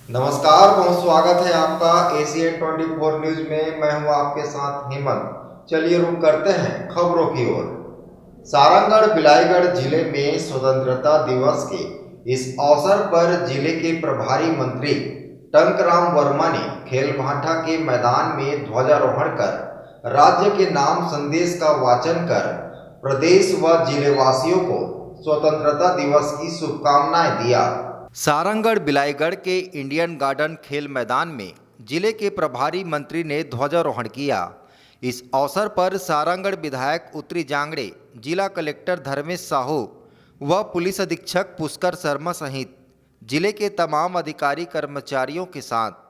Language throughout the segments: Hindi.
नमस्कार, बहुत स्वागत है आपका एशियन 24 न्यूज में। मैं हूं आपके साथ हेमंत। चलिए रुक करते हैं खबरों की ओर। सारंगढ़ बिलाईगढ़ जिले में स्वतंत्रता दिवस के इस अवसर पर जिले के प्रभारी मंत्री टंकराम वर्मा ने खेलभाठा के मैदान में ध्वजारोहण कर राज्य के नाम संदेश का वाचन कर प्रदेश व जिलेवासियों को स्वतंत्रता दिवस की शुभकामनाएं दिया। सारंगढ़ बिलाईगढ़ के इंडियन गार्डन खेल मैदान में जिले के प्रभारी मंत्री ने ध्वजारोहण किया। इस अवसर पर सारंगढ़ विधायक उत्तरी जांगड़े, जिला कलेक्टर धर्मेश साहू व पुलिस अधीक्षक पुष्कर शर्मा सहित जिले के तमाम अधिकारी कर्मचारियों के साथ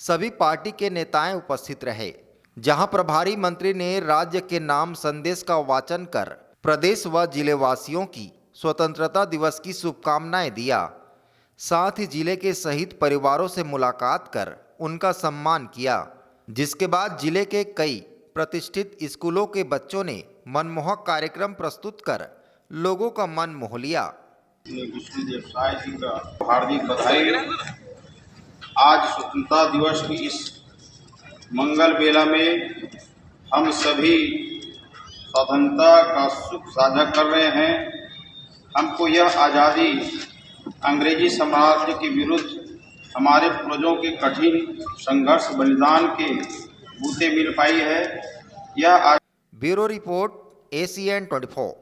सभी पार्टी के नेताएं उपस्थित रहे, जहां प्रभारी मंत्री ने राज्य के नाम संदेश का वाचन कर प्रदेश व जिलेवासियों की स्वतंत्रता दिवस की शुभकामनाएं दिया। साथ ही जिले के शहीद परिवारों से मुलाकात कर उनका सम्मान किया, जिसके बाद जिले के कई प्रतिष्ठित स्कूलों के बच्चों ने मनमोहक कार्यक्रम प्रस्तुत कर लोगों का मन मोह लिया। विष्णुदेव साय जी का हार्दिक बधाई। आज स्वतंत्रता दिवस की इस मंगल बेला में हम सभी स्वतंत्रता का सुख साझा कर रहे हैं। हमको यह आज़ादी अंग्रेजी साम्राज्य के विरुद्ध हमारे पूर्वजों के कठिन संघर्ष बलिदान के बूते मिल पाई है। Bureau report, Asian 24।